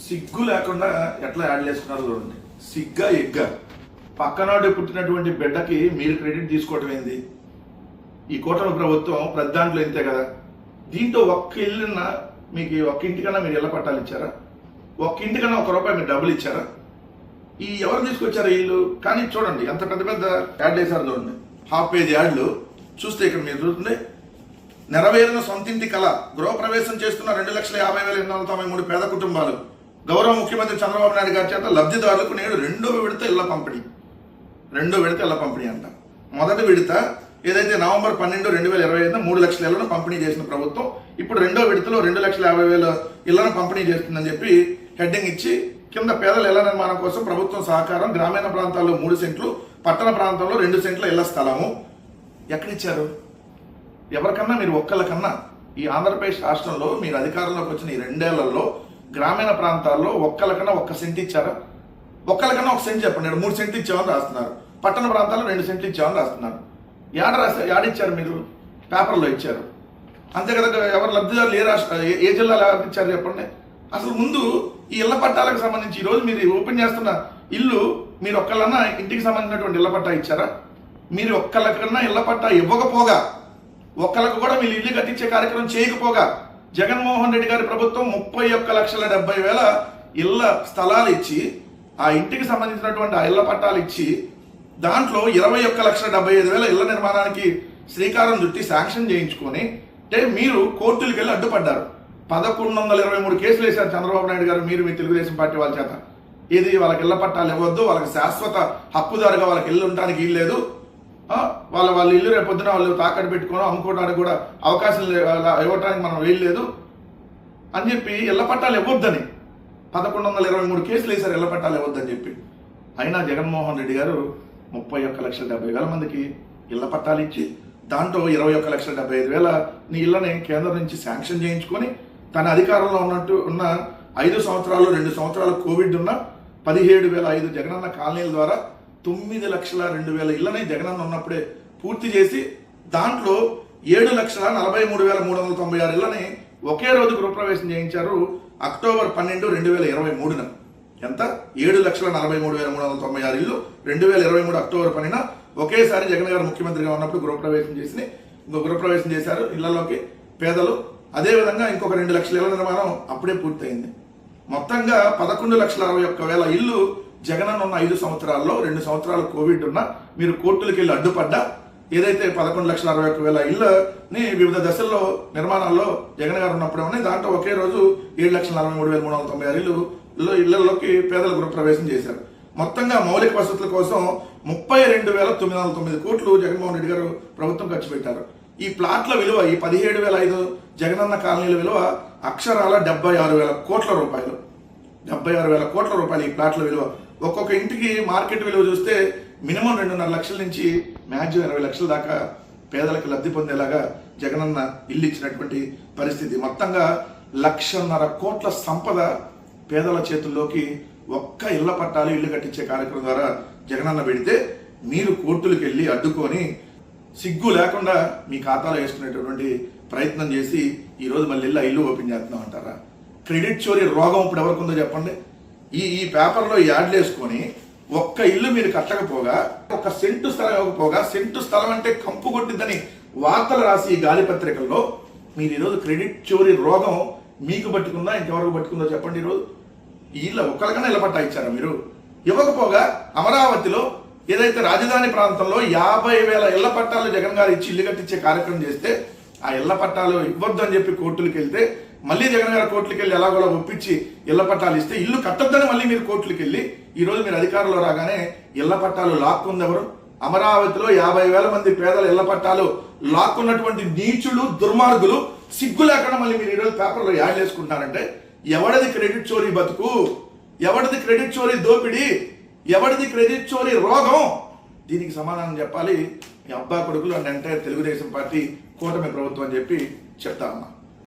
సిగ్గు లేకుండా ఎట్లా యాడ్ చేసుకున్నారో చూడండి. సిగ్గా ఎగ్గా పక్కనాడు పుట్టినటువంటి బిడ్డకి మీరు క్రెడిట్ తీసుకోవటం ఏంది? ఈ కూటమి ప్రభుత్వం ప్రతి దాంట్లో ఇంతే కదా. దీంట్లో ఒక్క ఇల్లున్నా మీకు ఒక్క ఇంటికన్నా మీరు ఇళ్ళ పట్టాలు ఇచ్చారా? ఒక్క ఇంటికన్నా ₹1 మీరు డబ్బులు ఇచ్చారా? ఈ ఎవరు తీసుకొచ్చారు ఇల్లు? కానీ చూడండి ఎంత పెద్ద పెద్ద యాడ్ వేశారు చూడండి. హాఫ్ పేజ్ యాడ్లు చూస్తే ఇక్కడ మీరు చూస్తుంది. నెరవేరిన సొంతింటి కళ, గృహప్రవేశం చేస్తున్న 2,50,893 పేద కుటుంబాలు. గౌరవ ముఖ్యమంత్రి చంద్రబాబు నాయుడు గారి చేత లబ్ధిదారులకు నేడు రెండో విడత ఇళ్ల పంపిణీ అంట. మొదటి విడత ఏదైతే నవంబర్ 12, 2025 3 లక్షల ఇళ్లను పంపిణీ చేసిన ప్రభుత్వం ఇప్పుడు రెండో విడతలో 2,50,000 ఇళ్లను పంపిణీ చేస్తుందని చెప్పి హెడ్డింగ్ ఇచ్చి కింద పేదల ఇళ్ల నిర్మాణం కోసం ప్రభుత్వం సహకారం, గ్రామీణ ప్రాంతాల్లో 3 సెంట్లు, పట్టణ ప్రాంతంలో 2 సెంట్ల ఇళ్ల స్థలము. ఎక్కడిచ్చారు? ఎవరికన్నా మీరు ఒక్కళ్ళకన్నా ఈ ఆంధ్రప్రదేశ్ రాష్ట్రంలో మీరు అధికారంలోకి వచ్చిన ఈ 2 ఏళ్లలో గ్రామీణ ప్రాంతాల్లో ఒక్కళ్ళకన్నా 1 సెంట్ ఇచ్చారా? ఒక్కళ్ళకన్నా 1 సెంట్ చెప్పండి. 3 సెంట్లు ఇచ్చామని రాస్తున్నారు. పట్టణ ప్రాంతాల్లో 2 సెంట్లు ఇచ్చామని రాస్తున్నారు. యాడిచ్చారు మీరు? పేపర్లో ఇచ్చారు అంతే కదా. ఎవరు లబ్ధిదారులు ఏ జిల్లాలో ఇచ్చారు చెప్పండి. అసలు ముందు ఈ ఇళ్ల పట్టాలకు సంబంధించి ఈరోజు మీరు ఓపెన్ చేస్తున్న ఇల్లు మీరు ఒక్కళ్ళన్నా ఇంటికి సంబంధించినటువంటి ఇళ్ల పట్టా ఇచ్చారా? మీరు ఒక్కళ్ళకన్నా ఇళ్ల పట్టా ఇవ్వకపోగా, ఒక్కళ్ళకు కూడా మీరు ఇల్లు కట్టించే కార్యక్రమం చేయకపోగా జగన్మోహన్ రెడ్డి గారి ప్రభుత్వం 31,70,000 ఇళ్ల స్థలాలు ఇచ్చి ఆ ఇంటికి సంబంధించినటువంటి ఆ ఇళ్ల పట్టాలు ఇచ్చి దాంట్లో 21,75,000 ఇళ్ల నిర్మాణానికి శ్రీకారం చుట్టి శాంక్షన్ చేయించుకొని అంటే మీరు కోర్టులకు వెళ్ళి అడ్డుపడ్డారు. 1123 కేసులు వేశారు చంద్రబాబు నాయుడు గారు, మీరు మీ తెలుగుదేశం పార్టీ వాళ్ళ చేత. ఇది వాళ్ళకి ఇళ్ల పట్టాలు ఇవ్వద్దు, వాళ్ళకి శాశ్వత హక్కుదారుగా వాళ్ళకి ఇల్లు ఉండడానికి వీల్లేదు, వాళ్ళ ఇల్లు రేపు పొద్దున వాళ్ళు తాకట్టు పెట్టుకోవడం అమ్ముకోవడానికి కూడా అవకాశం ఇవ్వడానికి మనం వీల్లేదు అని చెప్పి ఇళ్ల పట్టాలు ఇవ్వద్దని 1123 కేసులు వేశారు ఇళ్ల పట్టాలు ఇవ్వద్దని చెప్పి. అయినా జగన్మోహన్ రెడ్డి గారు 31,70,000 మందికి ఇళ్ల పట్టాలు ఇచ్చి దాంట్లో 21,75,000 ఇళ్లని కేంద్రం నుంచి శాంక్షన్ చేయించుకొని తన అధికారంలో ఉన్న 5 సంవత్సరాలు 2 సంవత్సరాలు కోవిడ్ ఉన్న 17,005 జగనన్న కాలనీల ద్వారా 9,02,000 ఇళ్లని జగనన్న ఉన్నప్పుడే పూర్తి చేసి దాంట్లో 7,43,396 ఇళ్లని ఒకే రోజు గృహప్రవేశం చేయించారు. అక్టోబర్ 12, 2023 ఎంత? 7,43,396 ఇల్లు 2023 అక్టోబర్ 12 ఒకేసారి జగన్ గారు ముఖ్యమంత్రిగా ఉన్నప్పుడు గృహప్రవేశం చేశారు ఇళ్లలోకి పేదలు. అదేవిధంగా ఇంకొక 2 లక్షల ఇళ్ల నిర్మాణం అప్పుడే పూర్తయింది. మొత్తంగా 11,61,000 ఇల్లు జగనన్న ఉన్న 5 సంవత్సరాల్లో 2 సంవత్సరాలు కోవిడ్ ఉన్న మీరు కోర్టులకు వెళ్ళి అడ్డుపడ్డా ఏదైతే 11,61,000 ఇళ్ళని వివిధ దశల్లో నిర్మాణాల్లో జగన్ గారు ఉన్నప్పుడే ఉన్నాయి. దాంట్లో ఒకే రోజు 7,43,396 ఇళ్లలోకి పేదల గృహప్రవేశం చేశారు. మొత్తంగా మౌలిక వసతుల కోసం 32,909 కోట్లు జగన్మోహన్ రెడ్డి గారు ప్రభుత్వం ఖర్చు పెట్టారు. ఈ ప్లాట్ల విలువ, ఈ 17,005 జగనన్న కాలనీల విలువ అక్షరాల 76,000 కోట్ల రూపాయలు. 76,000 కోట్ల రూపాయలు ఈ ప్లాట్ల విలువ. ఒక్కొక్క ఇంటికి మార్కెట్ విలువ చూస్తే మినిమం 2.5 లక్షల నుంచి మ్యాక్సిమం 20 లక్షల దాకా పేదలకు లబ్ధి పొందేలాగా జగనన్న ఇల్లు ఇచ్చినటువంటి పరిస్థితి. మొత్తంగా 1,50,000 కోట్ల సంపద పేదల చేతుల్లోకి ఒక్క ఇళ్ల పట్టాలు ఇల్లు కట్టించే కార్యక్రమం ద్వారా జగనన్న పెడితే మీరు కోర్టులకు వెళ్ళి అడ్డుకొని సిగ్గు లేకుండా మీ ఖాతాలో వేసుకునేటటువంటి ప్రయత్నం చేసి ఈరోజు మళ్ళీ ఇల్లు ఓపెన్ చేస్తున్నాం అంటారా? క్రెడిట్ చోరీ రోగం ఇప్పుడు ఎవరికి ఉందో చెప్పండి. ఈ పేపర్లో యాడ్లు వేసుకొని ఒక్క ఇల్లు మీరు కట్టకపోగా, 1 సెంటు స్థలం ఇవ్వకపోగా, సెంటు స్థలం అంటే కంపు కొట్టిద్దని వార్తలు రాసి ఈ గాలి పత్రికల్లో మీరు ఈరోజు క్రెడిట్ చోరీ రోగం మీకు పట్టుకుందా ఇంకెవరికి పట్టుకుందో చెప్పండి. ఈరోజు ఒక్కరికన్నా ఇళ్ల పట్టా ఇచ్చారా మీరు? ఇవ్వకపోగా అమరావతిలో ఏదైతే రాజధాని ప్రాంతంలో 50,000 ఇళ్ల పట్టాలు జగన్ గారు ఇచ్చి ఇల్లు కట్టించే కార్యక్రమం చేస్తే ఆ ఇళ్ల పట్టాలు ఇవ్వద్దు అని చెప్పి కోర్టులకు వెళ్తే మళ్ళీ జగన్ గారు కోర్టులకు వెళ్ళి ఎలాగోలా ఒప్పించి ఇళ్ల పట్టాలు ఇస్తే ఇల్లు కట్టొద్దని మళ్ళీ మీరు కోర్టులకు వెళ్ళి ఈరోజు మీరు అధికారంలో రాగానే ఇళ్ల పట్టాలు లాక్కుంది ఎవరు? అమరావతిలో 50,000 మంది పేదల ఇళ్ల పట్టాలు లాక్కున్నటువంటి నీచులు, దుర్మార్గులు సిగ్గు లేకుండా మళ్ళీ మీరు ఈరోజు పేపర్లో యాడ్ చేసుకుంటున్నారంటే ఎవడిది క్రెడిట్ చోరీ బతుకు? ఎవడిది క్రెడిట్ చోరీ దోపిడీ? ఎవడిది క్రెడిట్ చోరీ రోగం? దీనికి సమాధానం చెప్పాలి మీ అబ్బా కొడుకులు అంటే తెలుగుదేశం పార్టీ కూటమి ప్రభుత్వం అని చెప్పి చెప్తా ఉన్నా.